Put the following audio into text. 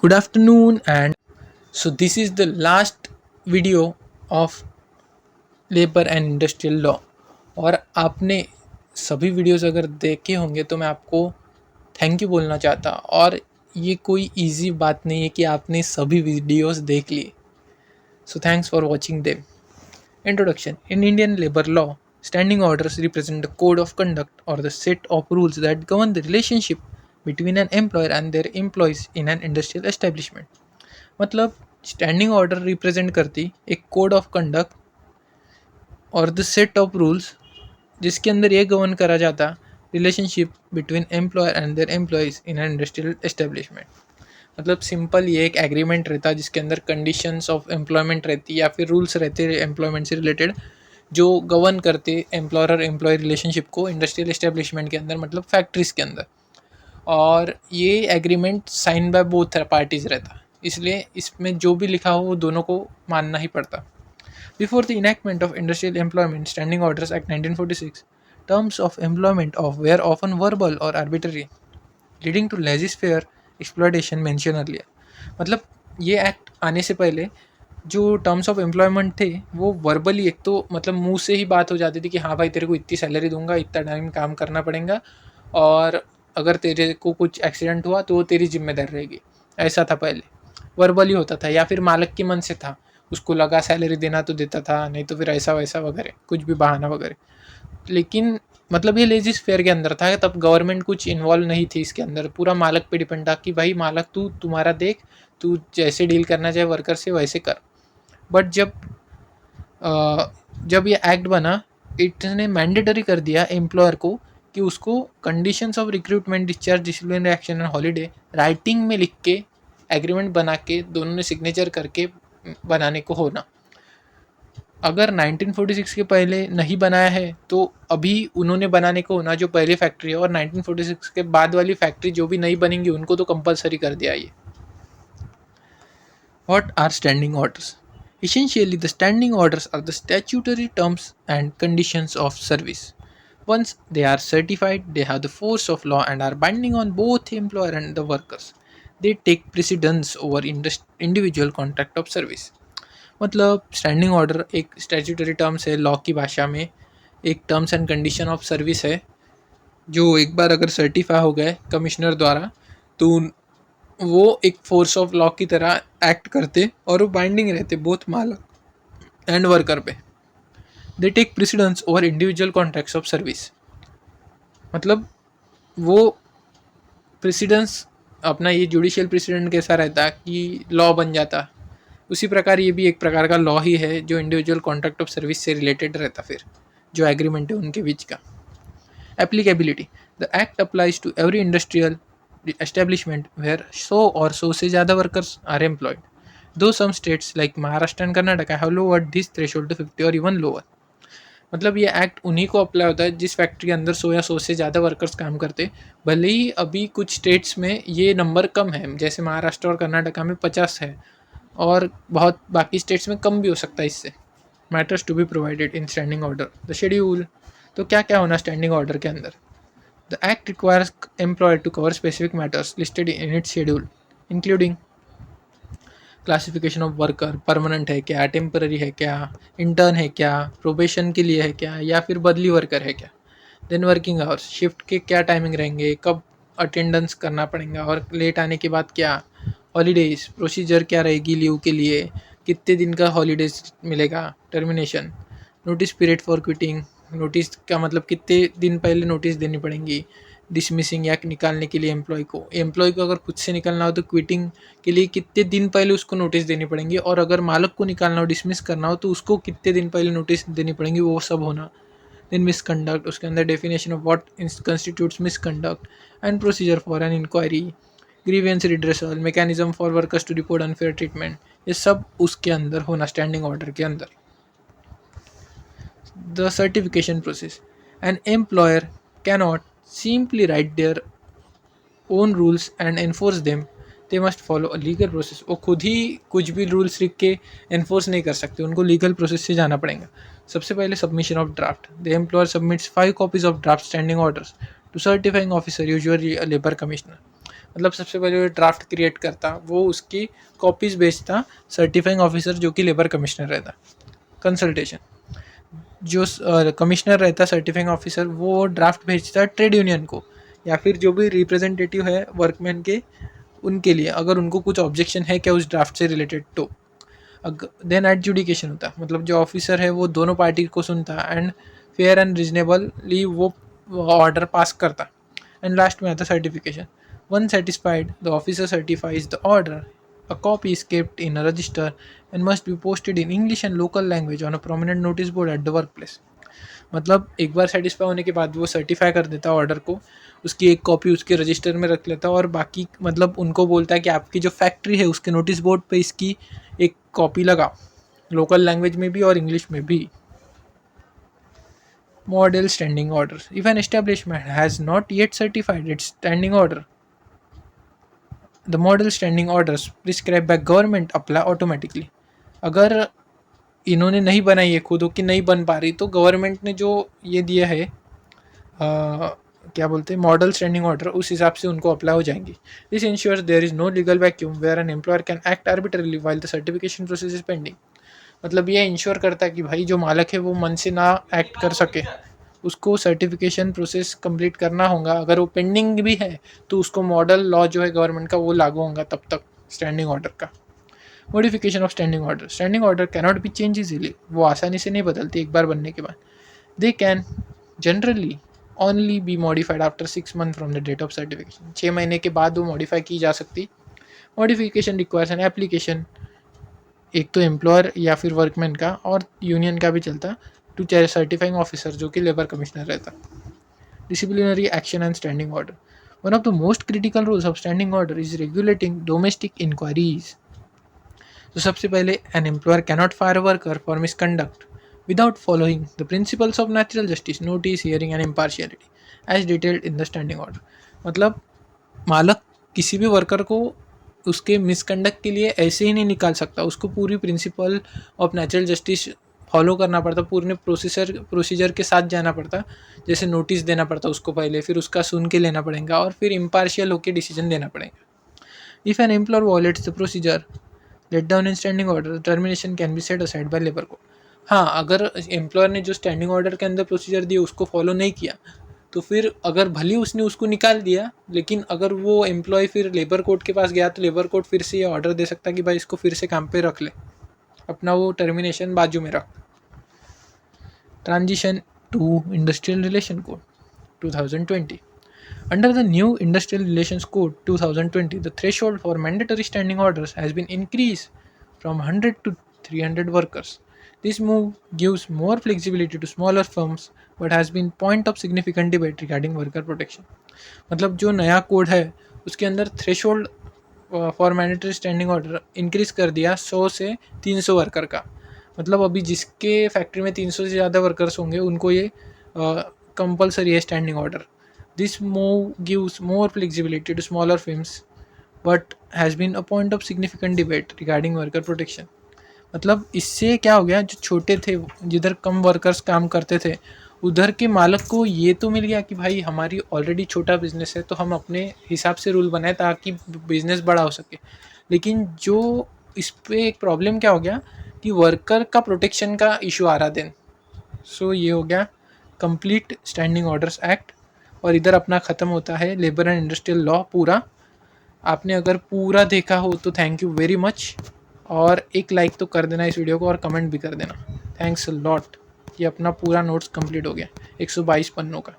Good afternoon, and so this is the last video of labour and industrial law. और आपने सभी videos अगर देखे होंगे तो मैं आपको थैंक यू बोलना चाहता। और ये कोई इजी बात नहीं है कि आपने सभी वीडियोस देख लिए, so thanks for watching them. Introduction. In Indian labour law, standing orders represent the code of conduct or the set of rules that govern the relationship between an employer and their employees in an industrial establishment। मतलब standing order represent करती एक code of conduct और the set of rules जिसके अंदर ये govern करा जाता relationship between employer and there employees in an industrial establishment. मतलब सिंपल ये एक एग्रीमेंट रहता जिसके अंदर कंडीशंस ऑफ एम्प्लॉयमेंट रहती या फिर रूल्स रहते एम्प्लॉयमेंट से रिलेटेड जो गवर्न करते एम्प्लॉयर और एम्प्लॉय रिलेशनशिप को इंडस्ट्रियल एस्टेब्लिशमेंट के अंदर, मतलब फैक्ट्रीज के अंदर। और ये agreement sign by both parties रहता, इसलिए इसमें जो भी लिखा हो वो दोनों को मानना ही पड़ता। Before the enactment of industrial employment standing orders act 1946, terms of employment of were often verbal और arbitrary, leading to laissez faire exploitation mention earlier. मतलब ये एक्ट आने से पहले जो टर्म्स ऑफ एम्प्लॉयमेंट थे वो वर्बली, एक तो मतलब मुंह से ही बात हो जाती थी कि हाँ भाई तेरे को इतनी सैलरी दूंगा, इतना टाइम काम करना पड़ेगा, और अगर तेरे को कुछ एक्सीडेंट हुआ तो वो तेरी जिम्मेदारी रहेगी। ऐसा था पहले, वर्बली होता था, या फिर मालिक के मन से था, उसको लगा सैलरी देना तो देता था, नहीं तो फिर ऐसा वैसा वगैरह कुछ भी बहाना वगैरह। लेकिन मतलब ये लेजिस फेयर के अंदर था, तब गवर्नमेंट कुछ इन्वॉल्व नहीं थी इसके अंदर, पूरा मालिक पे डिपेंड था कि भाई मालिक तू तुम्हारा देख, तू जैसे डील करना चाहे वर्कर से वैसे कर। बट जब ये एक्ट बना, इसने मैंडेटरी कर दिया एम्प्लॉयर को कि उसको conditions of recruitment, discharge, disciplinary action and holiday writing में लिख के एग्रीमेंट बना के दोनों ने सिग्नेचर करके बनाने को होना। अगर 1946 के पहले नहीं बनाया है तो अभी उन्होंने बनाने को होना, जो पहली फैक्ट्री है, और 1946 के बाद वाली फैक्ट्री जो भी नहीं बनेंगी उनको तो कंपलसरी कर दिया ये। What are standing orders? Essentially, the standing orders are the statutory terms and conditions of service. Once they are certified, they have the force of law and are binding on both the employer and the workers. They take precedence over individual contract of service. मतलब standing order एक statutory terms है law की भाषा में, एक terms and condition of service है जो एक बार अगर सर्टिफाई हो गए कमिश्नर द्वारा तो वो एक फोर्स ऑफ लॉ की तरह एक्ट करते और वो बाइंडिंग रहते बोथ मालक एंड वर्कर पे। They take precedence over individual contracts of service. मतलब वो प्रेसिडेंस अपना, ये जुडिशियल प्रेसिडेंट कैसा रहता कि लॉ बन जाता, उसी प्रकार ये भी एक प्रकार का लॉ ही है जो इंडिविजुअल कॉन्ट्रैक्ट ऑफ सर्विस से रिलेटेड रहता, फिर जो एग्रीमेंट है उनके बीच का। Applicability. The act applies to every industrial establishment where so or so से ज़्यादा workers are employed. Though some states like Maharashtra and Karnataka have lowered this threshold to 50 or even lower. मतलब ये act उन्हीं को apply होता है जिस factory के अंदर 100 या 100 से ज़्यादा वर्कर्स काम करते, भले ही अभी कुछ स्टेट्स में ये नंबर कम है, जैसे महाराष्ट्र और कर्नाटका में 50 है और बहुत बाकी स्टेट्स में कम भी हो सकता है इससे। Matters to be provided in standing order. The schedule. तो क्या क्या होना स्टैंडिंग ऑर्डर के अंदर? The Act requires employer to cover specific matters listed in its schedule, including classification of worker, permanent है क्या, टेम्पररी है क्या, इंटर्न है क्या, प्रोबेशन के लिए है क्या, या फिर बदली वर्कर है क्या। देन वर्किंग आवर्स, शिफ्ट के क्या टाइमिंग रहेंगे, कब अटेंडेंस करना पड़ेगा और लेट आने के बाद क्या। हॉलीडेज, प्रोसीजर क्या रहेगी लीव के लिए, कितने दिन का हॉलीडेज मिलेगा। Termination, notice period for quitting, notice का मतलब कितने दिन पहले नोटिस देनी पड़ेंगी। डिसमिसिंग या निकालने के लिए एम्प्लॉय को अगर खुद से निकलना हो तो क्विटिंग के लिए कितने दिन पहले उसको नोटिस देनी पड़ेंगी, और अगर मालिक को निकालना हो, डिसमिस करना हो, तो उसको कितने दिन पहले नोटिस देनी पड़ेंगी, वो सब होना। देन मिसकंडक्ट, उसके अंदर definition of what constitutes misconduct and procedure for an inquiry, grievance redressal, mechanism for workers to report unfair treatment, ये सब उसके अंदर होना स्टैंडिंग ऑर्डर के अंदर। The certification process. An employer cannot simply write their own rules and enforce them. They must follow a legal process. वो खुद ही कुछ भी रूल्स लिख के एनफोर्स नहीं कर सकते, उनको लीगल प्रोसेस से जाना पड़ेगा। सबसे पहले submission of draft. The employer submits 5 copies of draft standing orders to certifying officer, usually labour commissioner. मतलब सबसे पहले वो ड्राफ्ट क्रिएट करता, वो उसकी कॉपीज़ भेजता सर्टिफाइंग ऑफिसर जो कि लेबर कमिश्नर रहता। कंसल्टेशन, जो कमिश्नर रहता सर्टिफाइंग ऑफिसर, वो ड्राफ्ट भेजता ट्रेड यूनियन को या फिर जो भी रिप्रेजेंटेटिव है वर्कमैन के, उनके लिए, अगर उनको कुछ ऑब्जेक्शन है क्या उस ड्राफ्ट से रिलेटेड तो। देन एडजुडिकेशन होता, मतलब जो ऑफिसर है वो दोनों पार्टी को सुनता एंड फेयर एंड रिजनेबली वो ऑर्डर पास करता। एंड लास्ट में आता certification. One satisfied the officer certifies the order, a copy is kept in a register and must be posted in English and local language on a prominent notice board at the workplace। मतलब एक बार satisfy होने के बाद वो certify कर देता order को, उसकी एक कॉपी उसके रजिस्टर में रख लेता और बाकी मतलब उनको बोलता है कि आपकी जो फैक्ट्री है उसके नोटिस बोर्ड पे इसकी एक कॉपी लगाओ, लोकल लैंग्वेज में भी और इंग्लिश में भी। Model standing order, if an establishment has not yet certified it's standing order, the model standing orders prescribe by government apply automatically. अगर इन्होंने नहीं बनाई है खुद की नहीं बन पा रही तो गवर्नमेंट ने जो ये दिया है क्या बोलते हैं मॉडल स्टैंडिंग ऑर्डर, उस हिसाब से उनको अप्लाई हो जाएंगी। This ensures there is no legal vacuum where an employer can act arbitrarily while the certification process is pending. मतलब ये इंश्योर करता है कि भाई जो मालक है वो मन से ना एक्ट कर सके, उसको सर्टिफिकेशन प्रोसेस कंप्लीट करना होगा, अगर वो पेंडिंग भी है तो उसको मॉडल लॉ जो है गवर्नमेंट का वो लागू होगा तब तक स्टैंडिंग ऑर्डर का। Modification of standing order, standing order cannot be change easily, वो आसानी से नहीं बदलती एक बार बनने के बाद। They can generally only be modified after 6 months from the date of certification, 6 महीने के बाद वो मॉडिफाई की जा सकती। मॉडिफिकेशन रिक्वायर्स एन एप्लीकेशन, एक तो एम्प्लॉयर या फिर वर्कमैन का और यूनियन का भी चलता, टू सर्टिफाइंग ऑफिसर जो कि लेबर कमिश्नर रहता। Disciplinary action and standing order, one of the most critical roles of standing order is regulating domestic inquiries. तो सबसे पहले an employer cannot fire worker for misconduct without following the principles of natural justice, notice, hearing and impartiality as detailed in the standing order। मतलब मालक किसी भी worker को उसके misconduct के लिए ऐसे ही नहीं निकाल सकता, उसको पूरी principle of natural justice follow करना पड़ता, पूरे प्रोसीजर के साथ जाना पड़ता। जैसे नोटिस देना पड़ता उसको पहले, फिर उसका सुन के लेना पड़ेगा और फिर इम्पार्शियल होकर डिसीजन देना पड़ेगा। If an employer violates the procedure laid down in standing order, termination can be set aside by labour code. हाँ, अगर एम्प्लॉयर ने जो स्टैंडिंग ऑर्डर के अंदर प्रोसीजर दिए उसको फॉलो नहीं किया तो फिर अगर भले उसने उसको निकाल दिया, लेकिन अगर वो एम्प्लॉय फिर लेबर कोर्ट के पास गया तो लेबर कोर्ट फिर से ये ऑर्डर दे सकता कि भाई इसको फिर से काम पे रख ले, अपना वो टर्मिनेशन बाजू में रख। Transition to industrial relation code 2020। Under the new Industrial Relations Code 2020, the threshold for mandatory standing orders has been increased from 100 to 300 workers. This move gives more flexibility to smaller firms but has been point of significant debate regarding worker protection। मतलब जो नया code है उसके अंदर threshold for mandatory standing order increase कर दिया 100 से 300 worker का। मतलब अभी जिसके फैक्ट्री में 300 से ज़्यादा वर्कर्स होंगे उनको ये कंपलसरी है standing order. This move gives more flexibility to smaller firms but has been a point of significant debate regarding worker protection। मतलब इससे क्या हो गया, जो छोटे थे जिधर कम वर्कर्स काम करते थे उधर के मालक को ये तो मिल गया कि भाई हमारी ऑलरेडी छोटा बिजनेस है तो हम अपने हिसाब से रूल बनाए ताकि बिजनेस बड़ा हो सके। लेकिन जो इस पे एक प्रॉब्लम क्या हो गया कि वर्कर का प्रोटेक्शन का इशू आ रहा देन। सो ये हो गया कंप्लीट स्टैंडिंग ऑर्डर्स एक्ट और इधर अपना ख़त्म होता है लेबर एंड इंडस्ट्रियल लॉ पूरा। आपने अगर पूरा देखा हो तो थैंक यू वेरी मच, और एक लाइक तो कर देना इस वीडियो को और कमेंट भी कर देना। Thanks a lot. ये अपना पूरा नोट्स कंप्लीट हो गया 122 पन्नों का।